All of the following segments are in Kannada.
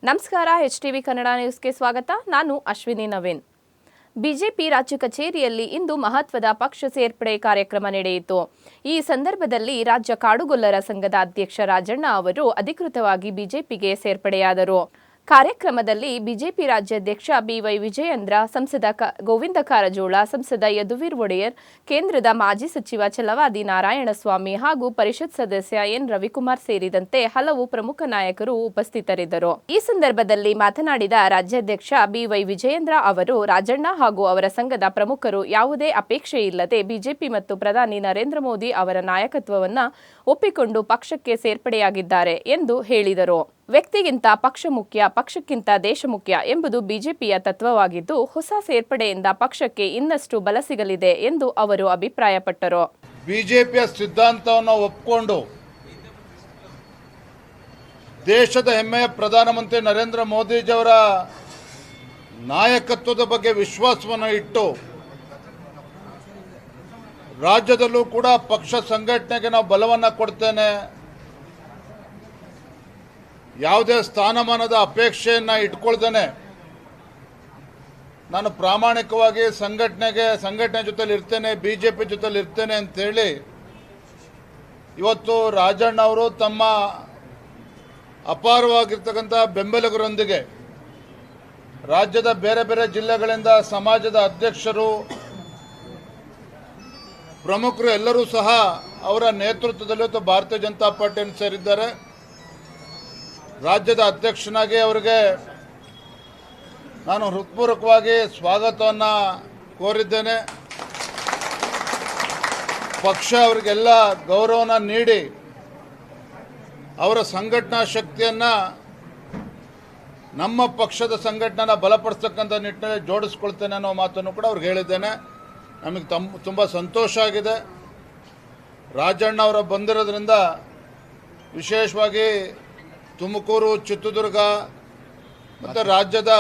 ನಮಸ್ಕಾರ HTV ಕನ್ನಡ ನ್ಯೂಸ್ಗೆ ಸ್ವಾಗತ. ನಾನು ಅಶ್ವಿನಿ ನವೀನ್. ಬಿಜೆಪಿ ರಾಜ್ಯ ಕಚೇರಿಯಲ್ಲಿ ಇಂದು ಮಹತ್ವದ ಪಕ್ಷ ಸೇರ್ಪಡೆ ಕಾರ್ಯಕ್ರಮ ನಡೆಯಿತು. ಈ ಸಂದರ್ಭದಲ್ಲಿ ರಾಜ್ಯ ಕಾಡುಗೊಲ್ಲರ ಸಂಘದ ಅಧ್ಯಕ್ಷ ರಾಜಣ್ಣ ಅವರು ಅಧಿಕೃತವಾಗಿ ಬಿಜೆಪಿಗೆ ಸೇರ್ಪಡೆಯಾದರು. ಕಾರ್ಯಕ್ರಮದಲ್ಲಿ ಬಿಜೆಪಿ ರಾಜ್ಯಾಧ್ಯಕ್ಷ BY ವಿಜಯೇಂದ್ರ, ಸಂಸದ ಗೋವಿಂದ ಕಾರಜೋಳ, ಸಂಸದ ಯದುವೀರ್ ಒಡೆಯರ್, ಕೇಂದ್ರದ ಮಾಜಿ ಸಚಿವ ಛಲವಾದಿ ನಾರಾಯಣಸ್ವಾಮಿ ಹಾಗೂ ಪರಿಷತ್ ಸದಸ್ಯ N ರವಿಕುಮಾರ್ ಸೇರಿದಂತೆ ಹಲವು ಪ್ರಮುಖ ನಾಯಕರು ಉಪಸ್ಥಿತರಿದ್ದರು. ಈ ಸಂದರ್ಭದಲ್ಲಿ ಮಾತನಾಡಿದ ರಾಜ್ಯಾಧ್ಯಕ್ಷ BY ವಿಜಯೇಂದ್ರ ಅವರು, ರಾಜಣ್ಣ ಹಾಗೂ ಅವರ ಸಂಘದ ಪ್ರಮುಖರು ಯಾವುದೇ ಅಪೇಕ್ಷೆ ಇಲ್ಲದೆ ಬಿಜೆಪಿ ಮತ್ತು ಪ್ರಧಾನಿ ನರೇಂದ್ರ ಮೋದಿ ಅವರ ನಾಯಕತ್ವವನ್ನು ಒಪ್ಪಿಕೊಂಡು ಪಕ್ಷಕ್ಕೆ ಸೇರ್ಪಡೆಯಾಗಿದ್ದಾರೆ ಎಂದು ಹೇಳಿದರು. ವ್ಯಕ್ತಿಗಿಂತ ಪಕ್ಷ ಮುಖ್ಯ, ಪಕ್ಷಕ್ಕಿಂತ ದೇಶ ಮುಖ್ಯ ಎಂಬುದು ಬಿಜೆಪಿಯ ತತ್ವವಾಗಿದ್ದು, ಹೊಸ ಸೇರ್ಪಡೆಯಿಂದ ಪಕ್ಷಕ್ಕೆ ಇನ್ನಷ್ಟು ಬಲ ಸಿಗಲಿದೆ ಎಂದು ಅವರು ಅಭಿಪ್ರಾಯಪಟ್ಟರು. ಬಿಜೆಪಿಯ ಸಿದ್ಧಾಂತವನ್ನು ಒಪ್ಪಿಕೊಂಡು ದೇಶದ ಹೆಮ್ಮೆಯ ಪ್ರಧಾನಮಂತ್ರಿ ನರೇಂದ್ರ ಮೋದಿಜಿಯವರ ನಾಯಕತ್ವದ ಬಗ್ಗೆ ವಿಶ್ವಾಸವನ್ನು ಇಟ್ಟು ರಾಜ್ಯದಲ್ಲೂ ಕೂಡ ಪಕ್ಷ ಸಂಘಟನೆಗೆ ನಾವು ಬಲವನ್ನು ಕೊಡ್ತೇನೆ, ಯಾವುದೇ ಸ್ಥಾನಮಾನದ ಅಪೇಕ್ಷೆಯನ್ನು ಇಟ್ಕೊಳ್ದೇನೆ ನಾನು ಪ್ರಾಮಾಣಿಕವಾಗಿ ಸಂಘಟನೆ ಜೊತೆಲಿ ಇರ್ತೇನೆ, ಬಿಜೆಪಿ ಜೊತೆಲಿ ಇರ್ತೇನೆ ಅಂತೇಳಿ ಇವತ್ತು ರಾಜಣ್ಣ ಅವರು ತಮ್ಮ ಅಪಾರವಾಗಿರ್ತಕ್ಕಂಥ ಬೆಂಬಲಿಗರೊಂದಿಗೆ ರಾಜ್ಯದ ಬೇರೆ ಬೇರೆ ಜಿಲ್ಲೆಗಳಿಂದ ಸಮಾಜದ ಅಧ್ಯಕ್ಷರು, ಪ್ರಮುಖರು ಎಲ್ಲರೂ ಸಹ ಅವರ ನೇತೃತ್ವದಲ್ಲಿ ಇವತ್ತು ಭಾರತೀಯ ಜನತಾ ಪಾರ್ಟಿಯನ್ನು ಸೇರಿದ್ದಾರೆ. ರಾಜ್ಯದ ಅಧ್ಯಕ್ಷನಾಗಿ ಅವರಿಗೆ ನಾನು ಹೃತ್ಪೂರ್ವಕವಾಗಿ ಸ್ವಾಗತವನ್ನು ಕೋರಿದ್ದೇನೆ. ಪಕ್ಷ ಅವರಿಗೆಲ್ಲ ಗೌರವನ ನೀಡಿ ಅವರ ಸಂಘಟನಾ ಶಕ್ತಿಯನ್ನು ನಮ್ಮ ಪಕ್ಷದ ಸಂಘಟನೆನ ಬಲಪಡಿಸ್ತಕ್ಕಂಥ ನಿಟ್ಟಿನಲ್ಲಿ ಜೋಡಿಸ್ಕೊಳ್ತೇನೆ ಅನ್ನೋ ಮಾತನ್ನು ಕೂಡ ಅವ್ರಿಗೆ ಹೇಳಿದ್ದೇನೆ. ನಮಗೆ ತುಂಬ ಸಂತೋಷ ಆಗಿದೆ. ರಾಜಣ್ಣ ಅವರ ಬಂದಿರೋದ್ರಿಂದ ವಿಶೇಷವಾಗಿ ತುಮಕೂರು, ಚಿತ್ರದುರ್ಗ ಮತ್ತು ರಾಜ್ಯದ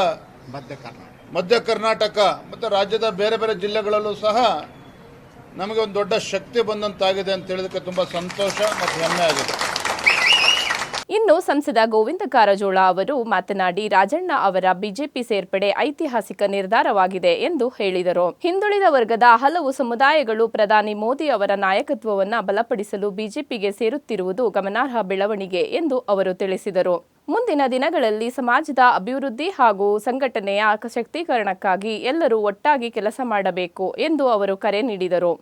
ಮಧ್ಯ ಕರ್ನಾಟಕ ಮತ್ತು ರಾಜ್ಯದ ಬೇರೆ ಬೇರೆ ಜಿಲ್ಲೆಗಳಲ್ಲೂ ಸಹ ನಮಗೆ ಒಂದು ದೊಡ್ಡ ಶಕ್ತಿ ಬಂದಂತಾಗಿದೆ ಅಂತ ಹೇಳೋದಕ್ಕೆ ತುಂಬ ಸಂತೋಷ ಮತ್ತು ಹೆಮ್ಮೆ ಆಗಿದೆ. ಇನ್ನು ಸಂಸದ ಗೋವಿಂದ ಕಾರಜೋಳ ಅವರು ಮಾತನಾಡಿ, ರಾಜಣ್ಣ ಅವರ ಬಿಜೆಪಿ ಸೇರ್ಪಡೆ ಐತಿಹಾಸಿಕ ನಿರ್ಧಾರವಾಗಿದೆ ಎಂದು ಹೇಳಿದರು. ಹಿಂದುಳಿದ ವರ್ಗದ ಹಲವು ಸಮುದಾಯಗಳು ಪ್ರಧಾನಿ ಮೋದಿ ಅವರ ನಾಯಕತ್ವವನ್ನು ಬಲಪಡಿಸಲು ಬಿಜೆಪಿಗೆ ಸೇರುತ್ತಿರುವುದು ಗಮನಾರ್ಹ ಬೆಳವಣಿಗೆ ಎಂದು ಅವರು ತಿಳಿಸಿದರು. ಮುಂದಿನ ದಿನಗಳಲ್ಲಿ ಸಮಾಜದ ಅಭಿವೃದ್ಧಿ ಹಾಗೂ ಸಂಘಟನೆಯ ಸಶಕ್ತೀಕರಣಕ್ಕಾಗಿ ಎಲ್ಲರೂ ಒಟ್ಟಾಗಿ ಕೆಲಸ ಮಾಡಬೇಕು ಎಂದು ಅವರು ಕರೆ ನೀಡಿದರು.